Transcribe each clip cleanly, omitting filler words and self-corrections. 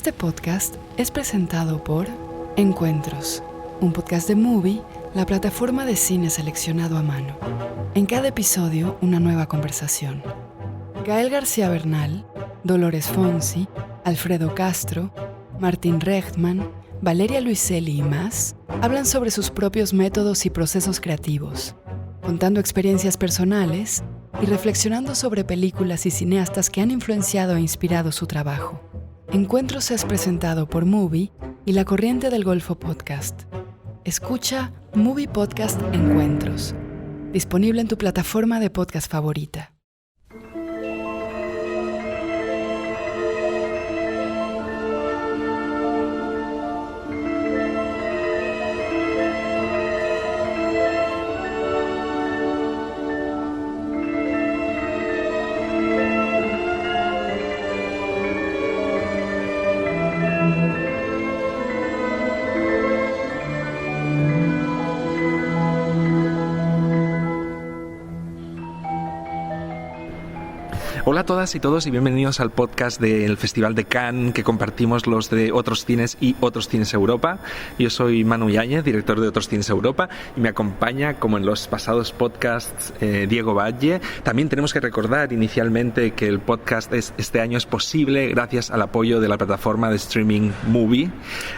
Este podcast es presentado por Encuentros, un podcast de Movie, la plataforma de cine seleccionado a mano. En cada episodio, una nueva conversación. Gael García Bernal, Dolores Fonsi, Alfredo Castro, Martín Rechtman, Valeria Luiselli y más hablan sobre sus propios métodos y procesos creativos, contando experiencias personales y reflexionando sobre películas y cineastas que han influenciado e inspirado su trabajo. Encuentros es presentado por Movie y La Corriente del Golfo Podcast. Escucha Movie Podcast Encuentros, disponible en tu plataforma de podcast favorita. Hola a todas y todos y bienvenidos al podcast del Festival de Cannes que compartimos los de Otros Cines y Otros Cines Europa. Yo soy Manu Yáñez, director de Otros Cines Europa, y me acompaña, como en los pasados podcasts, Diego Valle. También tenemos que recordar inicialmente que el podcast este año es posible gracias al apoyo de la plataforma de streaming Movie.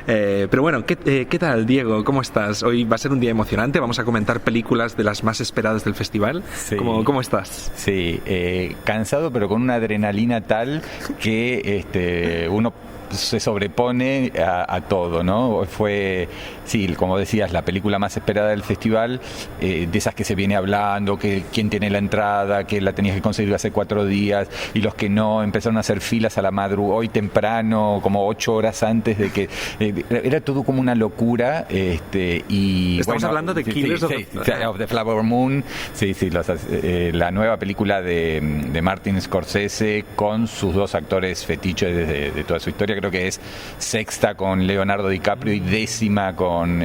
Pero bueno, ¿qué tal, Diego? ¿Cómo estás? Hoy va a ser un día emocionante, vamos a comentar películas de las más esperadas del festival. Sí. ¿Cómo estás? Sí, cansado, pero con una adrenalina tal que uno se sobrepone a todo, ¿no? Fue, sí, como decías, la película más esperada del festival, de esas que se viene hablando, que quién tiene la entrada, que la tenías que conseguir hace 4 días, y los que no, empezaron a hacer filas a la madrugada, hoy temprano, como 8 horas antes de que... era todo como una locura, y... Estamos hablando de Killers of the Flower Moon, la nueva película de Martin Scorsese, con sus 2 actores fetiches de toda su historia. Creo que es 6ª con Leonardo DiCaprio y 10ª con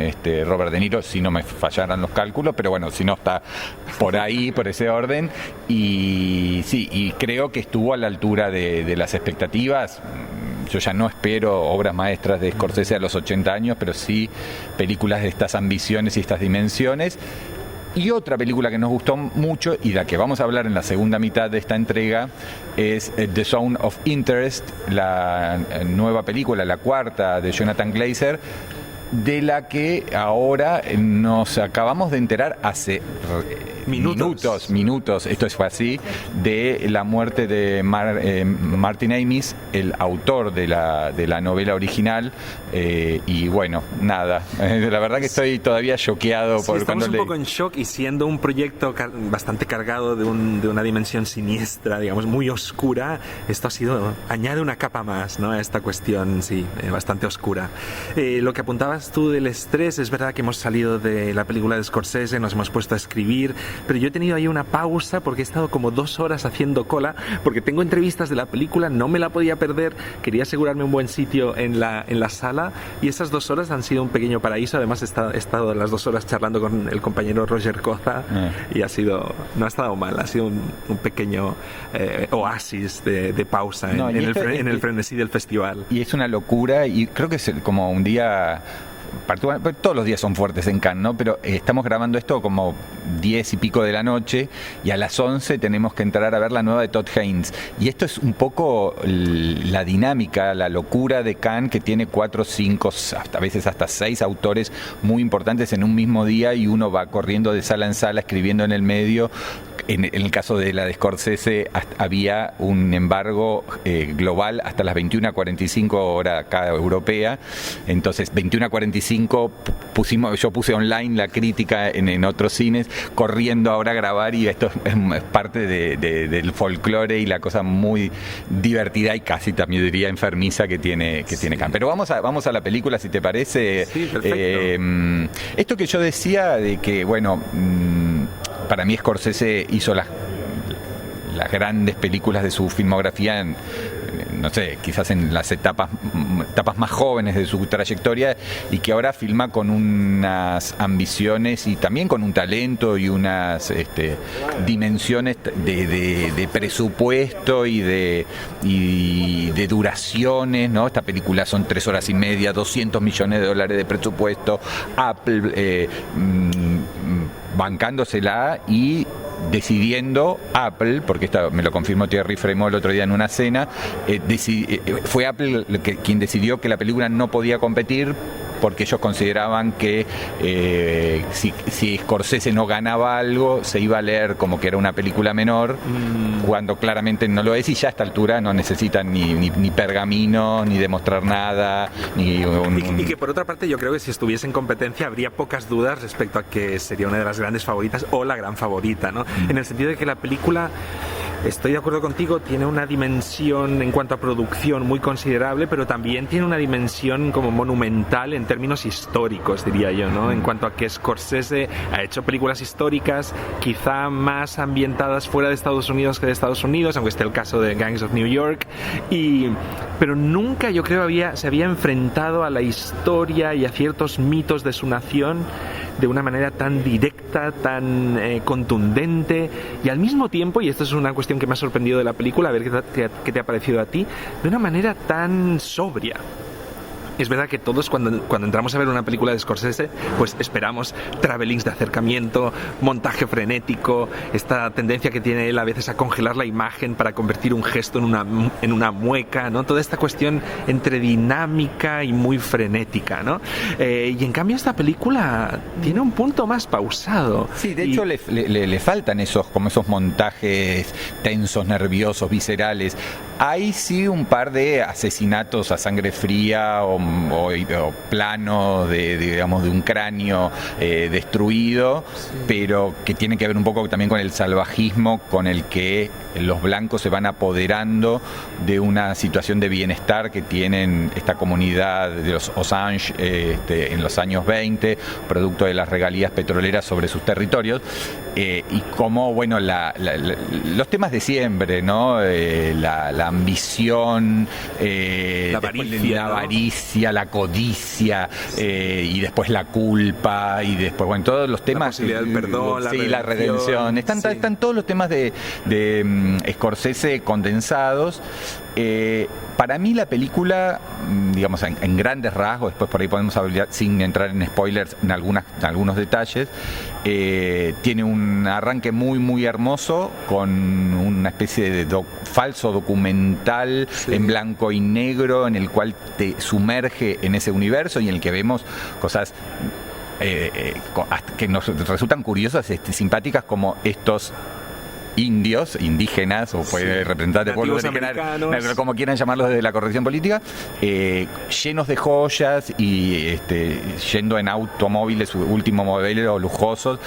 Robert De Niro, si no me fallaran los cálculos, pero bueno, si no está por ahí, por ese orden. Y sí, y creo que estuvo a la altura de las expectativas. Yo ya no espero obras maestras de Scorsese a los 80 años, pero sí películas de estas ambiciones y estas dimensiones. Y otra película que nos gustó mucho y de la que vamos a hablar en la segunda mitad de esta entrega es The Zone of Interest, la nueva película, la 4ª de Jonathan Glazer, de la que ahora nos acabamos de enterar hace minutos, esto fue así, de la muerte de Martin Amis, el autor de la novela original, y bueno, nada, la verdad que estoy todavía choqueado. Sí, estamos un poco en shock, y siendo un proyecto bastante cargado de una dimensión siniestra, digamos, muy oscura, esto añade una capa más, ¿no?, a esta cuestión, sí, bastante oscura. Lo que apuntabas tú del estrés, es verdad que hemos salido de la película de Scorsese, nos hemos puesto a escribir, pero yo he tenido ahí una pausa porque he estado como 2 horas haciendo cola, porque tengo entrevistas de la película, no me la podía perder, quería asegurarme un buen sitio en la sala, y esas 2 horas han sido un pequeño paraíso. Además he estado las 2 horas charlando con el compañero Roger Coza, y no ha estado mal, ha sido un pequeño oasis de pausa en el frenesí del festival. Y es una locura, y creo que es como un día... Todos los días son fuertes en Cannes, ¿no? Pero estamos grabando esto como 10 y pico de la noche, y a las 11 tenemos que entrar a ver la nueva de Todd Haynes. Y esto es un poco la dinámica, la locura de Cannes, que tiene 4, 5, a veces hasta 6 autores muy importantes en un mismo día, y uno va corriendo de sala en sala, escribiendo en el medio. En el caso de la de Scorsese había un embargo global hasta las 21:45 hora acá europea. Entonces 21:45 yo puse online la crítica en otros cines, corriendo ahora a grabar, y esto es parte del folclore y la cosa muy divertida y casi también diría enfermiza que tiene Cannes. Pero vamos a la película, si te parece. Sí, perfecto. Esto que yo decía de que, bueno, para mí Scorsese hizo las grandes películas de su filmografía no sé, quizás en las etapas más jóvenes de su trayectoria, y que ahora filma con unas ambiciones y también con un talento y unas dimensiones de presupuesto y de duraciones, ¿no? Esta película son 3 horas y media, $200 millones de presupuesto, Apple bancándosela y decidiendo Apple, porque esto me lo confirmó Thierry Frémaux el otro día en una cena, fue Apple quien decidió que la película no podía competir, porque ellos consideraban que si Scorsese no ganaba algo, se iba a leer como que era una película menor, cuando claramente no lo es, y ya a esta altura no necesitan ni pergamino, ni demostrar nada, y que por otra parte yo creo que si estuviese en competencia habría pocas dudas respecto a que sería una de las grandes favoritas o la gran favorita, ¿no? En el sentido de que la película, estoy de acuerdo contigo, tiene una dimensión en cuanto a producción muy considerable, pero también tiene una dimensión como monumental en términos históricos, diría yo, ¿no? En cuanto a que Scorsese ha hecho películas históricas quizá más ambientadas fuera de Estados Unidos que de Estados Unidos, aunque esté el caso de Gangs of New York, pero nunca, yo creo, se había enfrentado a la historia y a ciertos mitos de su nación de una manera tan directa, tan contundente, y al mismo tiempo, y esto es una cuestión que me ha sorprendido de la película, a ver qué te ha parecido a ti, de una manera tan sobria. Es verdad que todos cuando entramos a ver una película de Scorsese, pues esperamos travelings de acercamiento, montaje frenético, esta tendencia que tiene él a veces a congelar la imagen para convertir un gesto en una mueca, ¿no? Toda esta cuestión entre dinámica y muy frenética, ¿no? Y en cambio esta película tiene un punto más pausado. Sí, de hecho le faltan esos montajes tensos, nerviosos, viscerales. Hay sí un par de asesinatos a sangre fría o planos de un cráneo destruido, sí, pero que tiene que ver un poco también con el salvajismo con el que los blancos se van apoderando de una situación de bienestar que tienen esta comunidad de los Osage en los años 20, producto de las regalías petroleras sobre sus territorios, y cómo, bueno, los temas de siempre, ¿no? La ambición, la avaricia, la codicia, y después la culpa, y después, bueno, todos los temas, la posibilidad del perdón, la redención. Están todos los temas de Scorsese condensados. Para mí la película, digamos, en grandes rasgos, después por ahí podemos hablar sin entrar en spoilers en algunos detalles, tiene un arranque muy muy hermoso con una especie de falso documental, sí, en blanco y negro, en el cual te sumerge en ese universo y en el que vemos cosas que nos resultan curiosas, simpáticas, como estos indígenas, o puede representar de pueblos americanos, como quieran llamarlos desde la corrección política, llenos de joyas y yendo en automóviles último modelo, lujosos,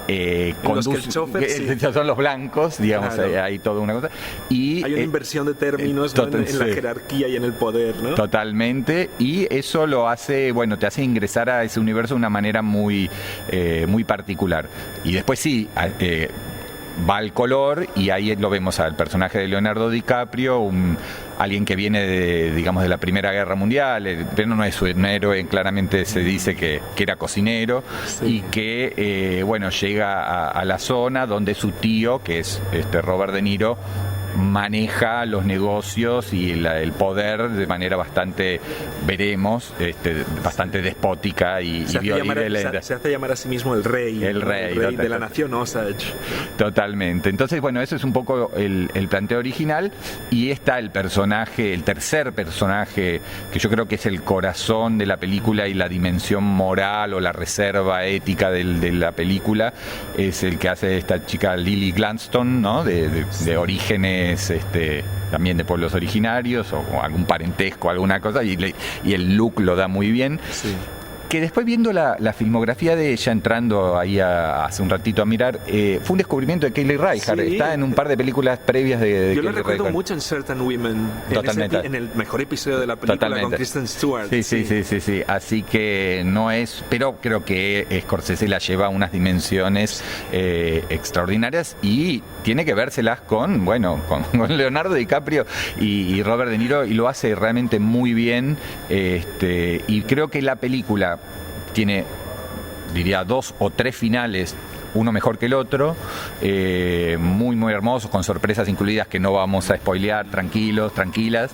los que el chofer, sí, son los blancos, digamos, claro, hay toda una cosa, y hay una inversión de términos, ¿no? en la jerarquía y en el poder, ¿no? Totalmente, y eso lo hace, bueno, te hace ingresar a ese universo de una manera muy muy particular. Y después sí, va al color, y ahí lo vemos al personaje de Leonardo DiCaprio, alguien que viene de la Primera Guerra Mundial, pero no es un héroe, claramente se dice que era cocinero, sí, y que llega a la zona donde su tío, que es Robert De Niro, maneja los negocios y el poder de manera bastante, veremos, bastante despótica y violenta. Se hace llamar a sí mismo el rey de la nación Osage. Totalmente. Entonces, bueno, eso es un poco el planteo original, y está el tercer personaje, que yo creo que es el corazón de la película y la dimensión moral o la reserva ética de la película, es el que hace esta chica Lily Gladstone, ¿no? De orígenes también de pueblos originarios o algún parentesco, alguna cosa, y el look lo da muy bien. Sí. Que después viendo la filmografía de ella, entrando ahí hace un ratito a mirar, fue un descubrimiento de Kelly Reichardt. Sí. Está en un par de películas previas de Yo Kelly lo recuerdo Reichardt. mucho en Certain Women, Totalmente. en el mejor episodio de la película. Totalmente. Con Kristen Stewart. Sí. Así que no es, pero creo que Scorsese la lleva a unas dimensiones extraordinarias y tiene que vérselas con Leonardo DiCaprio y Robert De Niro, y lo hace realmente muy bien. Y creo que la película tiene, diría, 2 o 3 finales, uno mejor que el otro, muy muy hermosos, con sorpresas incluidas que no vamos a spoilear, tranquilas,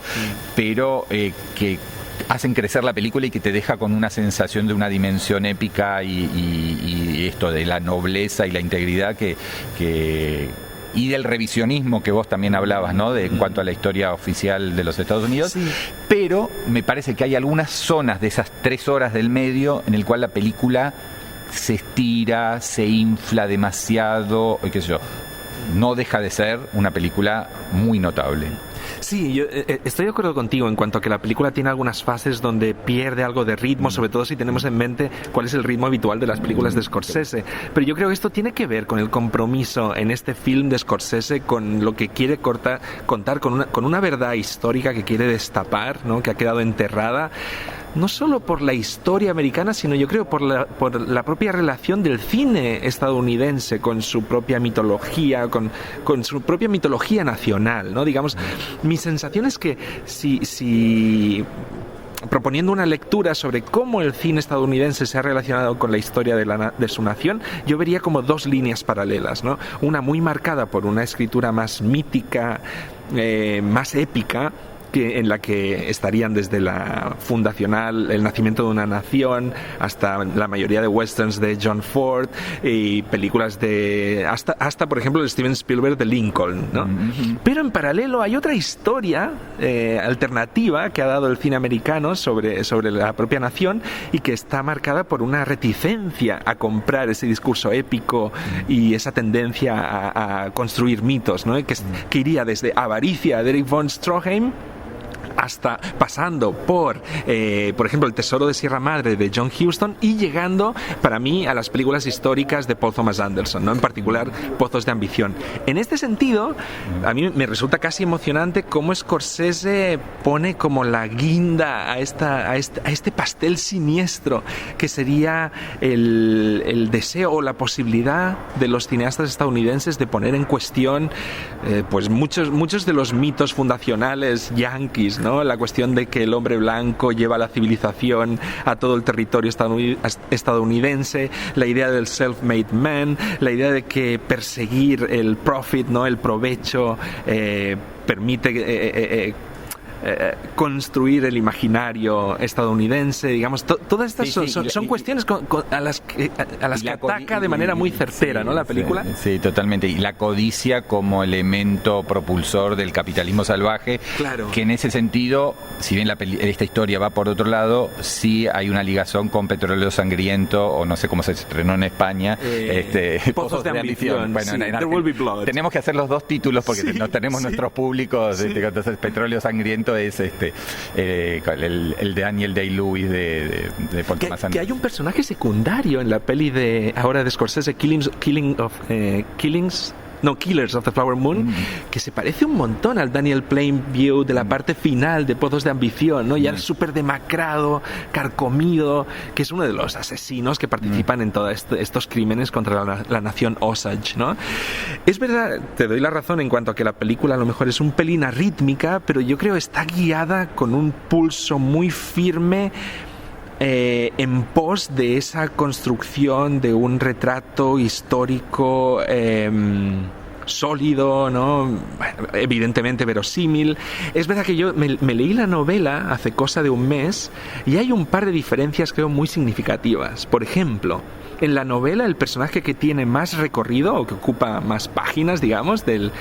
pero que hacen crecer la película y que te deja con una sensación de una dimensión épica y esto de la nobleza y la integridad y del revisionismo que vos también hablabas, ¿no? En cuanto a la historia oficial de los Estados Unidos. Sí. Pero me parece que hay algunas zonas de esas 3 horas del medio en el cual la película se estira, se infla demasiado, qué sé yo. No deja de ser una película muy notable. Sí, yo estoy de acuerdo contigo en cuanto a que la película tiene algunas fases donde pierde algo de ritmo, sobre todo si tenemos en mente cuál es el ritmo habitual de las películas de Scorsese. Pero yo creo que esto tiene que ver con el compromiso en este film de Scorsese, con lo que quiere contar, con una verdad histórica que quiere destapar, ¿no? Que ha quedado enterrada. No solo por la historia americana, sino yo creo por la propia relación del cine estadounidense con su propia mitología, con su propia mitología nacional, ¿no? Digamos, mi sensación es que si proponiendo una lectura sobre cómo el cine estadounidense se ha relacionado con la historia de su nación, yo vería como 2 líneas paralelas, ¿no? Una muy marcada por una escritura más mítica, más épica, en la que estarían desde la fundacional, el nacimiento de una nación, hasta la mayoría de westerns de John Ford y películas hasta por ejemplo de Steven Spielberg de Lincoln, ¿no? Pero en paralelo hay otra historia alternativa que ha dado el cine americano sobre la propia nación y que está marcada por una reticencia a comprar ese discurso épico y esa tendencia a construir mitos, ¿no? Que iría desde Avaricia de Erich von Stroheim hasta pasando por ejemplo, El Tesoro de Sierra Madre de John Huston y llegando, para mí, a las películas históricas de Paul Thomas Anderson, ¿no? En particular, Pozos de Ambición. En este sentido, a mí me resulta casi emocionante cómo Scorsese pone como la guinda a este pastel siniestro que sería el deseo o la posibilidad de los cineastas estadounidenses de poner en cuestión pues muchos de los mitos fundacionales yanquis, ¿no? La cuestión de que el hombre blanco lleva la civilización a todo el territorio estadounidense, la idea del self-made man, la idea de que perseguir el profit, ¿no? El provecho permite construir el imaginario estadounidense, digamos, todas estas son cuestiones a las que ataca de manera muy certera, ¿no? La película. Sí, totalmente. Y la codicia como elemento propulsor del capitalismo salvaje, claro, que en ese sentido, si bien esta historia va por otro lado, sí hay una ligazón con Petróleo Sangriento, o no sé cómo se estrenó en España, Pozos de Ambición. Bueno, Sí, There Will Be Blood. Tenemos que hacer los 2 títulos porque no tenemos nuestros públicos, Sí. Entonces Petróleo Sangriento es el de Daniel Day-Lewis de Paul Thomas Anderson. Que hay un personaje secundario en la peli de Scorsese, Killers of the Flower Moon, que se parece un montón al Daniel Plainview de la parte final de Pozos de Ambición, ¿no? Ya súper demacrado, carcomido, que es uno de los asesinos que participan en todos estos crímenes contra la nación Osage, ¿no? Es verdad, te doy la razón en cuanto a que la película a lo mejor es un pelín arrítmica, pero yo creo está guiada con un pulso muy firme en pos de esa construcción de un retrato histórico sólido, ¿no? Bueno, evidentemente verosímil. Es verdad que yo me leí la novela hace cosa de un mes y hay un par de diferencias creo muy significativas. Por ejemplo, en la novela el personaje que tiene más recorrido o que ocupa más páginas, digamos, del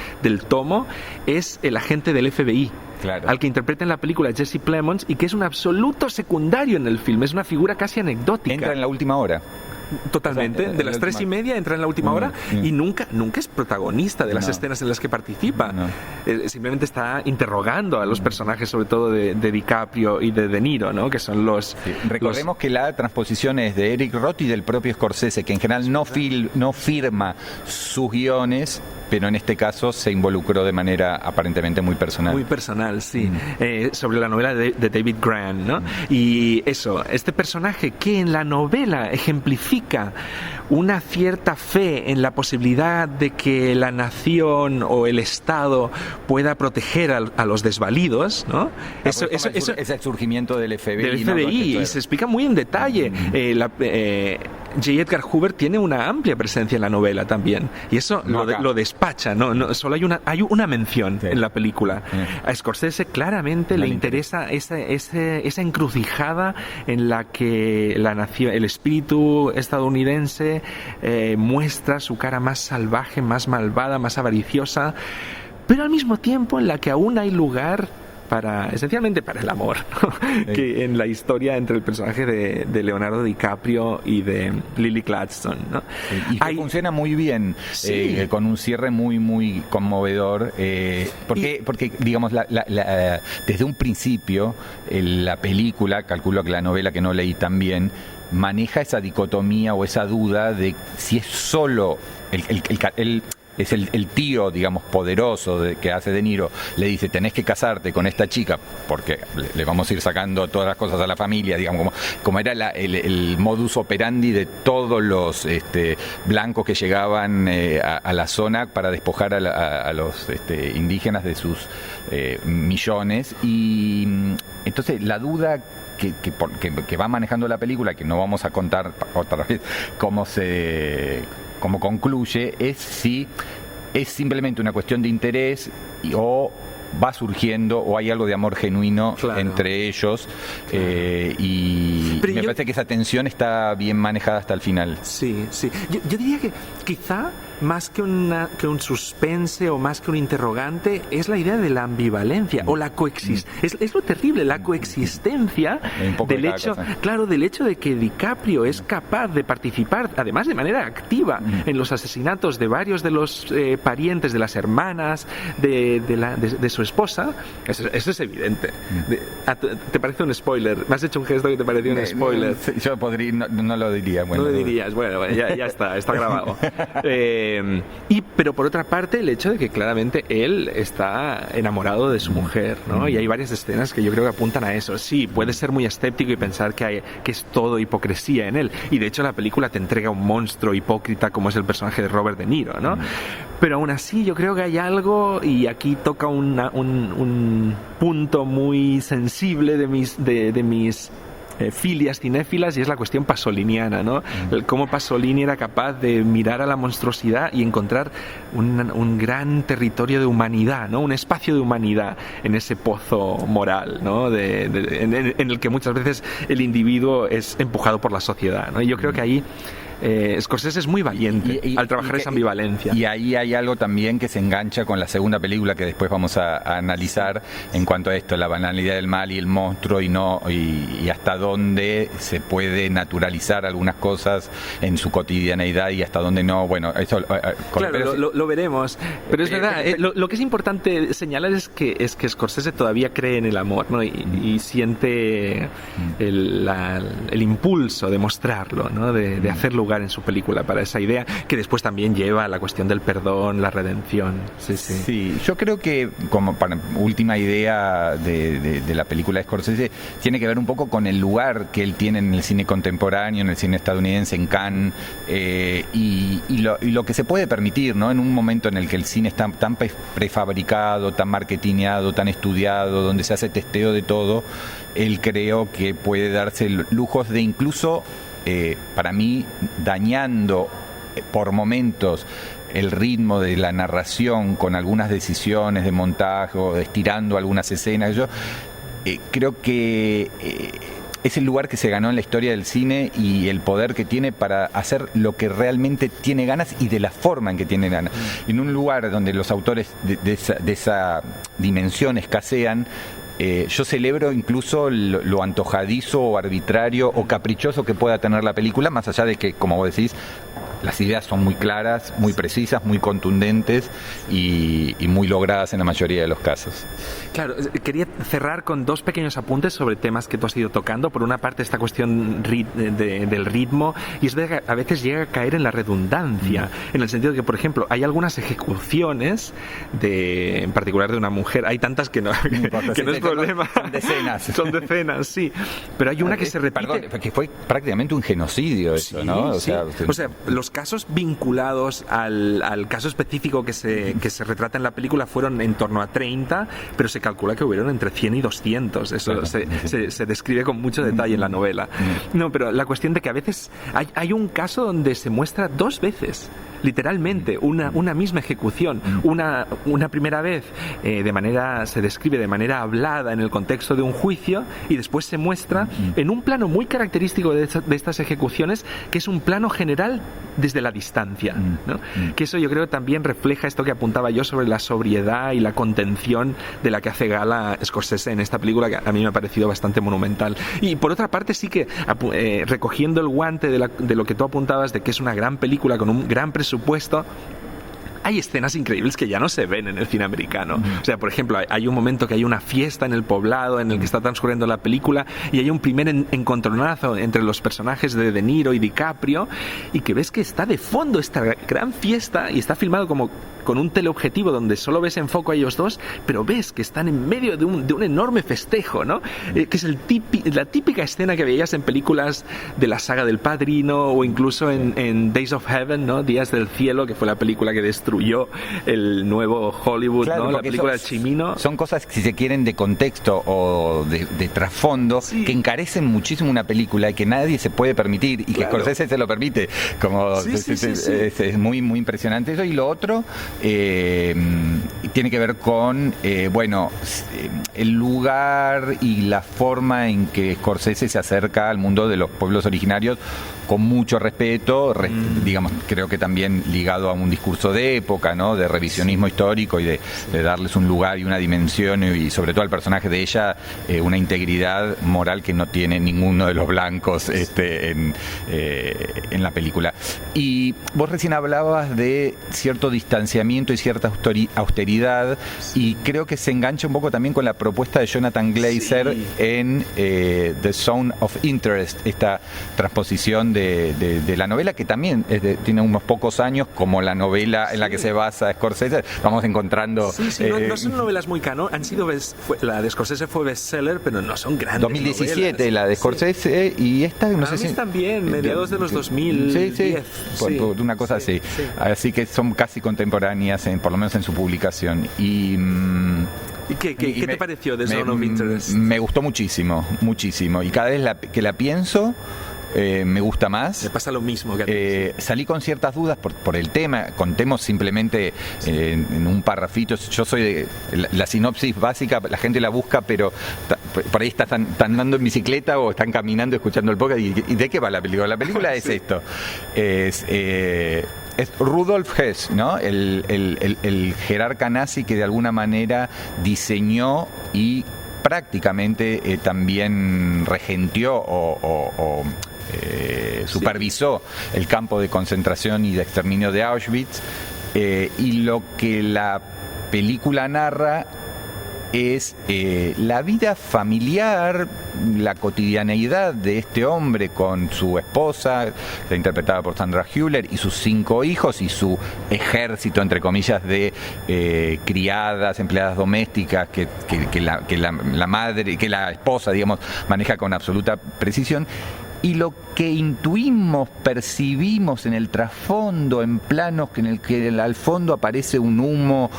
tomo es el agente del FBI. Claro. Al que interpreta en la película Jesse Plemons y que es un absoluto secundario en el film, es una figura casi anecdótica. Entra en la última hora. Totalmente, de las 3:30 entra en la última hora y nunca es protagonista de las escenas en las que participa. Simplemente está interrogando a los personajes, sobre todo de DiCaprio y de Niro, ¿no? Que son los... Recordemos que la transposición es de Eric Roth y del propio Scorsese, que en general no firma sus guiones, pero en este caso se involucró de manera aparentemente muy personal. Muy personal, sí. Sobre la novela de David Grant, ¿no? Y eso, este personaje que en la novela ejemplifica una cierta fe en la posibilidad de que la nación o el Estado pueda proteger a los desvalidos, ¿no? Eso es el surgimiento del FBI. Del FBI, y se explica muy en detalle. J. Edgar Hoover tiene una amplia presencia en la novela también, y eso lo despacha, ¿no? Solo hay una mención en la película. A Scorsese claramente le interesa esa encrucijada en la que la nación, el espíritu estadounidense muestra su cara más salvaje, más malvada, más avariciosa, pero al mismo tiempo en la que aún hay lugar esencialmente para el amor, ¿no? Que en la historia entre el personaje de Leonardo DiCaprio y de Lily Gladstone, ¿no? Y que funciona muy bien, con un cierre muy, muy conmovedor, porque digamos, desde un principio, la película, calculo que la novela que no leí también, maneja esa dicotomía o esa duda de si es solo es el tío, digamos, poderoso que hace De Niro, le dice, tenés que casarte con esta chica, porque le vamos a ir sacando todas las cosas a la familia, digamos, como era el modus operandi de todos los blancos que llegaban a la zona para despojar a los indígenas de sus millones. Y entonces la duda que va manejando la película, que no vamos a contar otra vez cómo concluye, es si es simplemente una cuestión de interés o va surgiendo o hay algo de amor genuino entre ellos, y me parece que esa tensión está bien manejada hasta el final. Sí. Yo diría que quizá más que un suspense o más que un interrogante es la idea de la ambivalencia o la coexistencia. Es lo terrible, la coexistencia del hecho de que DiCaprio es capaz de participar, además de manera activa, en los asesinatos de varios de los parientes, de las hermanas de su esposa. Eso es evidente. ¿Te parece un spoiler? Me has hecho un gesto que te pareció un spoiler. Yo no lo diría. Bueno, no lo dirías. Bueno, ya está grabado. Pero por otra parte, el hecho de que claramente él está enamorado de su mujer, ¿no? Y hay varias escenas que yo creo que apuntan a eso. Sí, puedes ser muy escéptico y pensar que es todo hipocresía en él. Y de hecho la película te entrega un monstruo hipócrita como es el personaje de Robert De Niro, ¿no? Pero aún así yo creo que hay algo, y aquí toca un punto muy sensible de mis filias cinéfilas, y es la cuestión pasoliniana, ¿no? Cómo Pasolini era capaz de mirar a la monstruosidad y encontrar un gran territorio de humanidad, ¿no? Un espacio de humanidad en ese pozo moral, ¿no? En el que muchas veces el individuo es empujado por la sociedad, ¿no? Y yo creo que ahí Scorsese es muy valiente al trabajar esa ambivalencia. Y ahí hay algo también que se engancha con la segunda película que después vamos a analizar en cuanto a esto, la banalidad del mal y el monstruo, y hasta dónde se puede naturalizar algunas cosas en su cotidianeidad y hasta dónde no. Bueno, eso claro, lo veremos. Pero es verdad, lo que es importante señalar es que Scorsese todavía cree en el amor, ¿no? Y siente el impulso de mostrarlo, ¿no? De hacer lugar en su película para esa idea que después también lleva a la cuestión del perdón, la redención. Sí, yo creo que como para última idea de la película de Scorsese tiene que ver un poco con el lugar que él tiene en el cine contemporáneo, en el cine estadounidense, en Cannes, y lo que se puede permitir, ¿no? En un momento en el que el cine está tan prefabricado, tan marketineado, tan estudiado, donde se hace testeo de todo, él creo que puede darse lujos de incluso, para mí, dañando por momentos el ritmo de la narración con algunas decisiones de montaje o estirando algunas escenas. Yo creo que es el lugar que se ganó en la historia del cine y el poder que tiene para hacer lo que realmente tiene ganas y de la forma en que tiene ganas. En un lugar donde los autores de esa dimensión escasean, yo celebro incluso lo antojadizo o arbitrario o caprichoso que pueda tener la película, más allá de que, como vos decís, las ideas son muy claras, muy precisas, muy contundentes y muy logradas en la mayoría de los casos. Claro, quería cerrar con dos pequeños apuntes sobre temas que tú has ido tocando. Por una parte, esta cuestión del ritmo, y es verdad que a veces llega a caer en la redundancia, en el sentido de que, por ejemplo, hay algunas ejecuciones, en particular de una mujer, hay tantas que no es problema. Son decenas. Son decenas, sí. Pero hay una que se repite. Perdón, que fue prácticamente un genocidio eso, sí, ¿no? Sí. O sea, los casos vinculados al caso específico que se retrata en la película fueron en torno a 30, pero se calcula que hubieron entre 100 y 200. Eso claro, se describe con mucho detalle en la novela. No, pero la cuestión de que a veces hay un caso donde se muestra 2 veces, literalmente, una misma ejecución. Una primera vez se describe de manera hablada en el contexto de un juicio, y después se muestra en un plano muy característico de estas ejecuciones, que es un plano general desde la distancia, ¿no? Que eso yo creo también refleja esto que apuntaba yo sobre la sobriedad y la contención de la que hace gala Scorsese en esta película, que a mí me ha parecido bastante monumental. Y por otra parte sí que recogiendo el guante de lo que tú apuntabas, de que es una gran película con un gran presupuesto, hay escenas increíbles que ya no se ven en el cine americano. O sea, por ejemplo, hay un momento que hay una fiesta en el poblado en el que está transcurriendo la película, y hay un primer encontronazo entre los personajes de De Niro y DiCaprio, y que ves que está de fondo esta gran fiesta, y está filmado como con un teleobjetivo donde solo ves en foco a ellos dos, pero ves que están en medio de un enorme festejo, ¿no? Que es la típica escena que veías en películas de la saga del Padrino, o incluso en Days of Heaven, ¿no? Días del Cielo, que fue la película que destruyó el nuevo Hollywood, claro, ¿no? La película de Cimino. Son cosas que, si se quieren, de contexto o de trasfondo, sí, que encarecen muchísimo una película y que nadie se puede permitir, y que Scorsese se lo permite. Como es muy, muy impresionante eso. Y lo otro tiene que ver con el lugar y la forma en que Scorsese se acerca al mundo de los pueblos originarios con mucho respeto, digamos, creo que también ligado a un discurso de época, ¿no? De revisionismo histórico y de darles un lugar y una dimensión, y sobre todo al personaje de ella una integridad moral que no tiene ninguno de los blancos en la película. Y vos recién hablabas de cierto distanciamiento y cierta austeridad, y creo que se engancha un poco también con la propuesta de Jonathan Glazer en The Zone of Interest, esta transposición de la novela, que también tiene unos pocos años, como la novela en la que se basa Scorsese. Vamos encontrando... no son novelas muy han sido la de Scorsese fue bestseller, pero no son grandes 2017 novelas. La de Scorsese, y esta no sé si... también, mediados de los 2010. Una cosa así. Así que son casi contemporáneas, por lo menos en su publicación. ¿Y qué te pareció de Zone of Interest? Me gustó muchísimo, muchísimo. Y cada vez que la pienso, me gusta más. Me pasa lo mismo que salí con ciertas dudas por el tema. Contemos simplemente en un parrafito. Yo soy de la sinopsis básica, la gente la busca, pero por ahí están andando en bicicleta o están caminando escuchando el podcast. ¿Y de qué va la película? La película es esto. Es Rudolf Hess, ¿no? El jerarca nazi que de alguna manera diseñó y prácticamente también regenteó o supervisó el campo de concentración y de exterminio de Auschwitz, y lo que la película narra es la vida familiar, la cotidianeidad de este hombre con su esposa, que interpretada por Sandra Hüller, y sus 5 hijos y su ejército, entre comillas, de criadas, empleadas domésticas que la madre, que la esposa, digamos, maneja con absoluta precisión. Y lo que intuimos, percibimos en el trasfondo, en planos en el que al fondo aparece un humo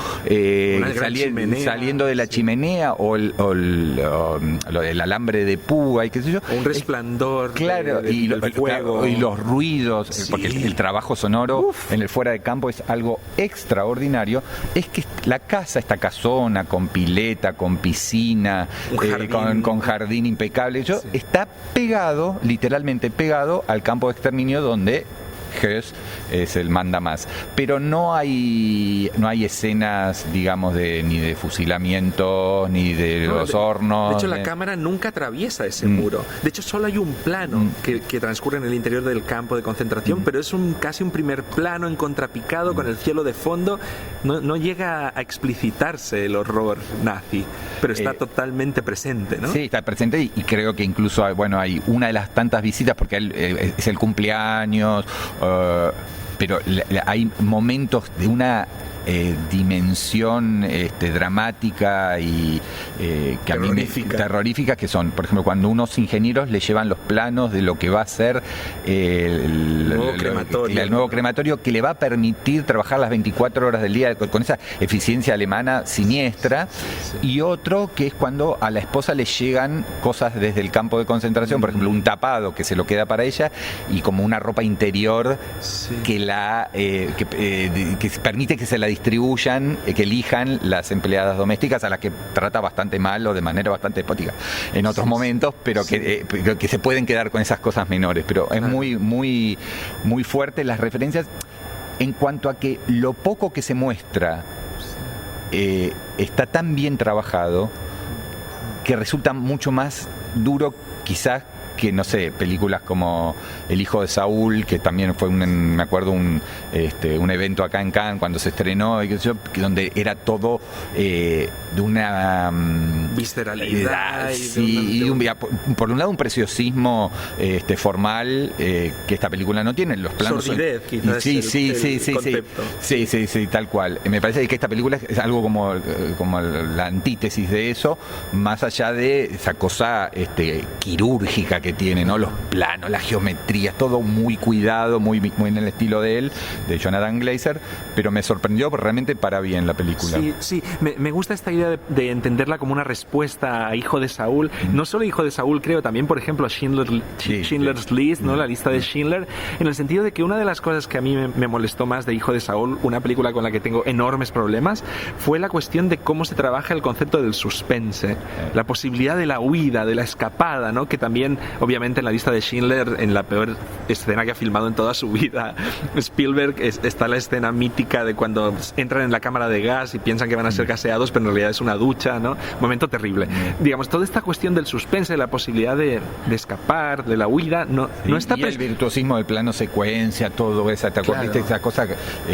saliendo de la chimenea, o lo del alambre de púa y qué sé yo. Un resplandor, claro, del fuego. Y los ruidos, porque el trabajo sonoro en el fuera de campo es algo extraordinario. Es que la casa, esta casona con pileta, con piscina, con jardín impecable, está pegado, literalmente pegado al campo de exterminio donde Hess es el mandamás. Pero no hay escenas, digamos, ni de fusilamiento, ni de los hornos. De hecho, la cámara nunca atraviesa ese muro. De hecho, solo hay un plano que transcurre en el interior del campo de concentración, pero es casi un primer plano en contrapicado con el cielo de fondo. No llega a explicitarse el horror nazi, pero está totalmente presente, ¿no? Sí, está presente y creo que incluso hay una de las tantas visitas, porque es el cumpleaños, pero hay momentos de una dimensión dramática y que a mí terrorífica, que son, por ejemplo, cuando unos ingenieros le llevan los planos de lo que va a ser el nuevo crematorio, que le va a permitir trabajar las 24 horas del día con esa eficiencia alemana siniestra. Y otro que es cuando a la esposa le llegan cosas desde el campo de concentración, por ejemplo, un tapado que se lo queda para ella y como una ropa interior que permite que se la distribuyan, que elijan las empleadas domésticas, a las que trata bastante mal o de manera bastante despótica en otros momentos, pero que se pueden quedar con esas cosas menores. Pero es muy, muy, muy fuerte las referencias en cuanto a que lo poco que se muestra está tan bien trabajado que resulta mucho más duro quizás que, no sé, películas como El hijo de Saúl, que también fue me acuerdo un evento acá en Cannes cuando se estrenó, donde era todo de una visceralidad por un lado un preciosismo formal que esta película no tiene. Los planos sordidez, quizás sí, tal cual. Me parece que esta película es algo como la antítesis de eso, más allá de esa cosa quirúrgica que tiene, ¿no? Los planos, la geometría, todo muy cuidado, muy en el estilo de él, de Jonathan Glazer, pero me sorprendió realmente para bien la película. Sí, me gusta esta idea de entenderla como una respuesta a Hijo de Saúl. No solo Hijo de Saúl, creo, también, por ejemplo, Schindler's List, ¿no? La lista de Schindler, en el sentido de que una de las cosas que a mí me molestó más de Hijo de Saúl, una película con la que tengo enormes problemas, fue la cuestión de cómo se trabaja el concepto del suspense, la posibilidad de la huida, de la escapada, ¿no? Que también, obviamente, en la lista de Schindler, en la peor escena que ha filmado en toda su vida, Spielberg, está la escena mítica de cuando entran en la cámara de gas y piensan que van a ser gaseados, pero en realidad es una ducha, ¿no? Momento terrible. Digamos, toda esta cuestión del suspense, la posibilidad de escapar, de la huida, no está... Y el virtuosismo del plano secuencia, todo esa, ¿te acuerdas? Esa cosa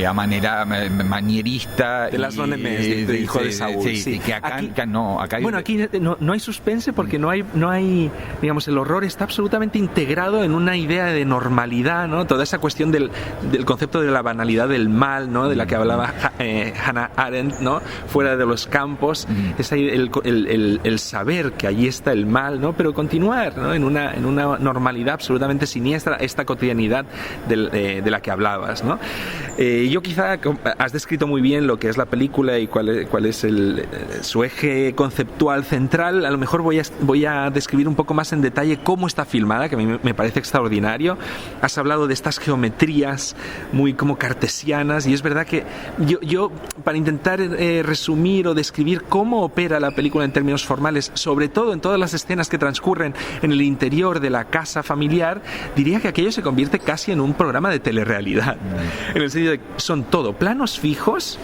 a manera manierista. De las Nonemes, de Hijo de Saúl. Sí, que acá no. Aquí no hay suspense porque no hay, digamos, el horror está absolutamente integrado en una idea de normalidad, ¿no? Toda esa cuestión del concepto de la banalidad del mal, ¿no? De la que hablaba Hannah Arendt, ¿no? Fuera de los campos, el saber que allí está el mal, ¿no? Pero continuar, ¿no? En una normalidad absolutamente siniestra, esta cotidianidad de la que hablabas, ¿no? Yo quizá has descrito muy bien lo que es la película y cuál es su eje conceptual central. A lo mejor voy a describir un poco más en detalle cómo está filmada, que a mí me parece extraordinario. Has hablado de estas geometrías muy como cartesianas, y es verdad que yo para intentar resumir o describir cómo opera la película en términos formales, sobre todo en todas las escenas que transcurren en el interior de la casa familiar, diría que aquello se convierte casi en un programa de telerrealidad, en el sentido de que son todo planos fijos,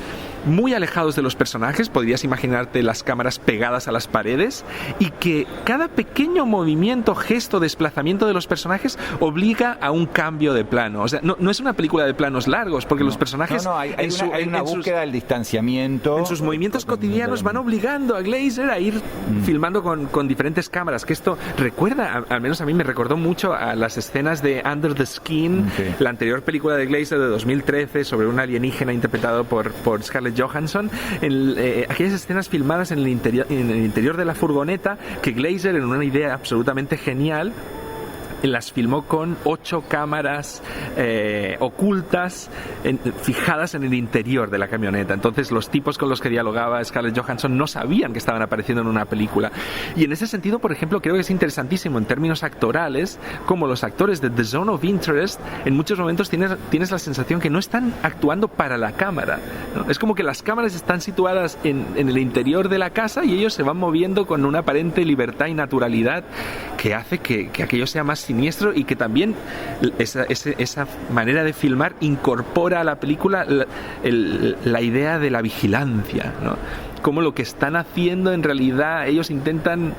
muy alejados de los personajes, podrías imaginarte las cámaras pegadas a las paredes, y que cada pequeño movimiento, gesto, desplazamiento de los personajes obliga a un cambio de plano. O sea, no es una película de planos largos, porque los personajes... hay una búsqueda del distanciamiento. En sus movimientos cotidianos van obligando a Glazer a ir filmando con diferentes cámaras, que esto recuerda, al menos a mí me recordó mucho a las escenas de Under the Skin, la anterior película de Glazer de 2013 sobre un alienígena interpretado por Scarlett Johansson, aquellas escenas filmadas en el interior de la furgoneta, que Glazer, en una idea absolutamente genial, las filmó con 8 cámaras ocultas fijadas en el interior de la camioneta. Entonces los tipos con los que dialogaba Scarlett Johansson no sabían que estaban apareciendo en una película. Y en ese sentido, por ejemplo, creo que es interesantísimo en términos actorales como los actores de The Zone of Interest en muchos momentos tienes la sensación que no están actuando para la cámara, ¿no? Es como que las cámaras están situadas en el interior de la casa y ellos se van moviendo con una aparente libertad y naturalidad que hace que aquello sea más siniestro y que también esa manera de filmar incorpora a la película la idea de la vigilancia, ¿no? Como lo que están haciendo en realidad, ellos intentan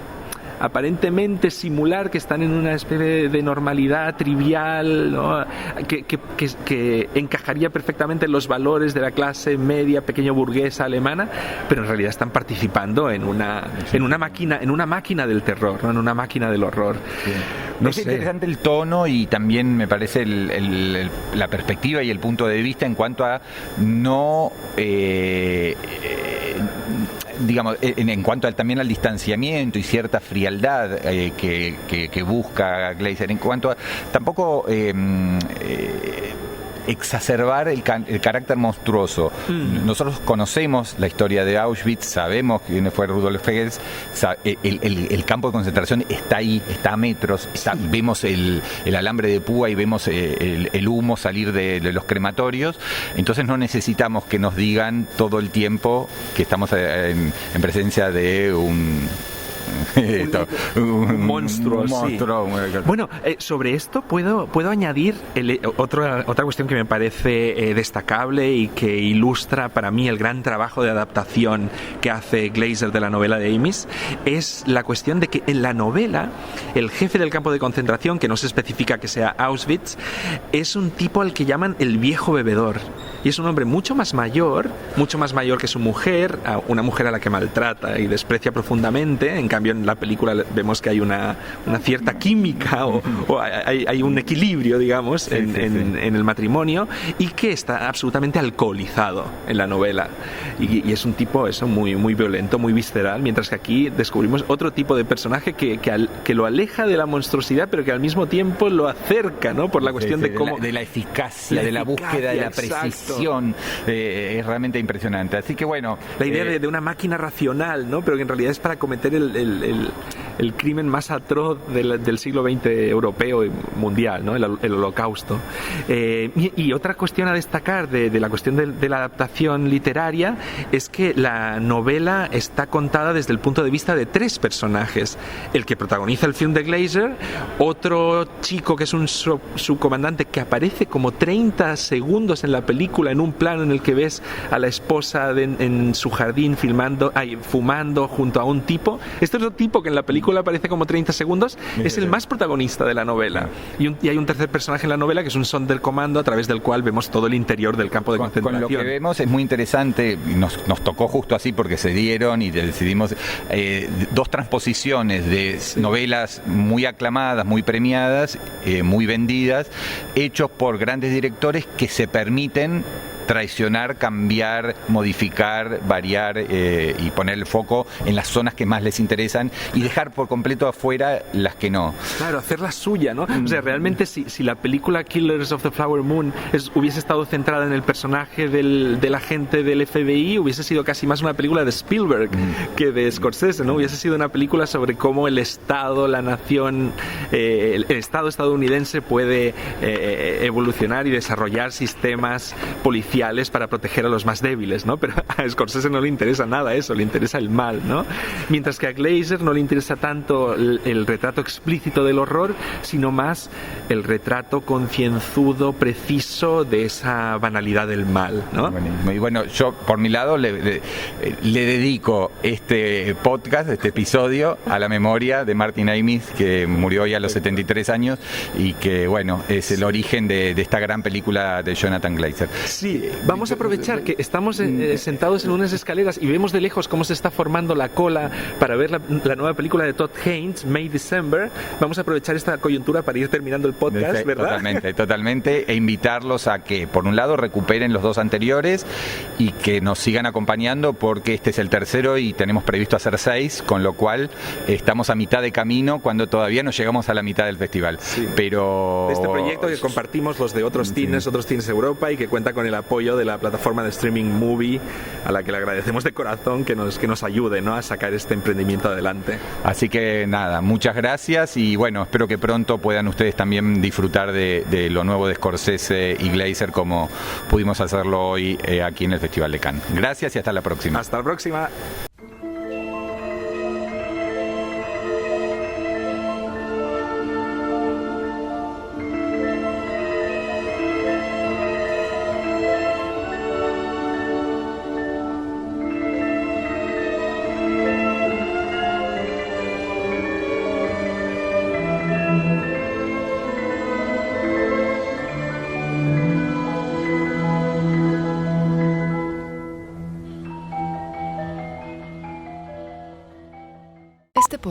aparentemente simular que están en una especie de normalidad trivial, ¿no? que encajaría perfectamente en los valores de la clase media, pequeño burguesa alemana, pero en realidad están participando en una máquina del terror, ¿no? En una máquina del horror. Sí. No es sé. Interesante el tono y también me parece la perspectiva y el punto de vista en cuanto a no digamos, en cuanto también al distanciamiento y cierta frialdad que busca Glazer, en cuanto a tampoco exacerbar el carácter monstruoso. Nosotros conocemos la historia de Auschwitz, sabemos quién fue Rudolf Hess, el campo de concentración está ahí, está a metros, vemos el alambre de púa y vemos el humo salir de los crematorios, entonces no necesitamos que nos digan todo el tiempo que estamos en presencia de un monstruo. Sí. Bueno, sobre esto puedo añadir otra cuestión que me parece destacable y que ilustra para mí el gran trabajo de adaptación que hace Glazer de la novela de Amis, es la cuestión de que en la novela el jefe del campo de concentración, que no se especifica que sea Auschwitz, es un tipo al que llaman el viejo bebedor, y es un hombre mucho más mayor que su mujer, una mujer a la que maltrata y desprecia profundamente. En cambio, en la película vemos que hay una cierta química o hay un equilibrio, digamos, en el matrimonio, y que está absolutamente alcoholizado en la novela. Y es un tipo muy, muy violento, muy visceral, mientras que aquí descubrimos otro tipo de personaje que lo aleja de la monstruosidad, pero que al mismo tiempo lo acerca, ¿no? Por la cuestión de cómo... De la eficacia, de la búsqueda de la precisión. Es realmente impresionante. Así que bueno... La idea de una máquina racional, ¿no? Pero que en realidad es para cometer el crimen más atroz del siglo XX europeo y mundial, ¿no? El Holocausto. Y otra cuestión a destacar de la cuestión de la adaptación literaria es que la novela está contada desde el punto de vista de 3 personajes: el que protagoniza el film de Glazer, otro chico que es un subcomandante que aparece como 30 segundos en la película en un plano en el que ves a la esposa en su jardín fumando junto a un tipo. Este otro tipo que en la película aparece como 30 segundos es el más protagonista de la novela, y hay un tercer personaje en la novela que es un Sonderkommando a través del cual vemos todo el interior del campo de concentración. Con lo que vemos es muy interesante, nos tocó justo así porque se dieron y decidimos 2 transposiciones de novelas muy aclamadas, muy premiadas, muy vendidas, hechos por grandes directores que se permiten traicionar, cambiar, modificar, variar y poner el foco en las zonas que más les interesan y dejar por completo afuera las que no. Claro, hacerla suya, ¿no? O sea, realmente si la película Killers of the Flower Moon hubiese estado centrada en el personaje del agente del FBI, hubiese sido casi más una película de Spielberg que de Scorsese, ¿no? Hubiese sido una película sobre cómo el Estado, la nación, el Estado estadounidense puede evolucionar y desarrollar sistemas policiales para proteger a los más débiles, ¿no? Pero a Scorsese no le interesa nada eso, le interesa el mal, ¿no? Mientras que a Glazer no le interesa tanto el retrato explícito del horror, sino más el retrato concienzudo, preciso de esa banalidad del mal, ¿no? Y bueno, yo por mi lado le dedico este podcast, este episodio, a la memoria de Martin Amis, que murió ya a los 73 años y que, bueno, es el origen de esta gran película de Jonathan Glazer. Sí, vamos a aprovechar que estamos sentados en unas escaleras y vemos de lejos cómo se está formando la cola para ver la nueva película de Todd Haynes, May December. Vamos a aprovechar esta coyuntura para ir terminando el podcast, ¿verdad? Totalmente, e invitarlos a que, por un lado, recuperen los 2 anteriores y que nos sigan acompañando, porque este es el tercero y tenemos previsto hacer 6, con lo cual estamos a mitad de camino cuando todavía no llegamos a la mitad del festival. Sí. Pero este proyecto que compartimos los de otros cines Europa, y que cuenta con el apoyo de la plataforma de streaming Movie, a la que le agradecemos de corazón que nos ayude, ¿no?, a sacar este emprendimiento adelante. Así que nada, muchas gracias y bueno, espero que pronto puedan ustedes también disfrutar de lo nuevo de Scorsese y Glazer como pudimos hacerlo hoy aquí en el Festival de Cannes. Gracias y hasta la próxima. Hasta la próxima.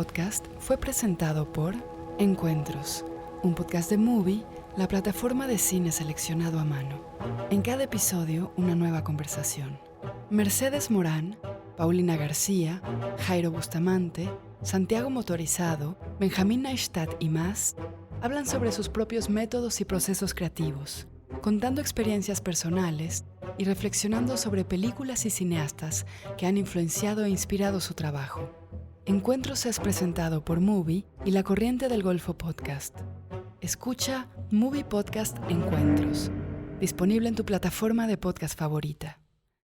Podcast fue presentado por Encuentros, un podcast de Movie, la plataforma de cine seleccionado a mano. En cada episodio, una nueva conversación. Mercedes Morán, Paulina García, Jairo Bustamante, Santiago Motorizado, Benjamín Neistat y más hablan sobre sus propios métodos y procesos creativos, contando experiencias personales y reflexionando sobre películas y cineastas que han influenciado e inspirado su trabajo. Encuentros es presentado por Movie y La Corriente del Golfo Podcast. Escucha Movie Podcast Encuentros, disponible en tu plataforma de podcast favorita.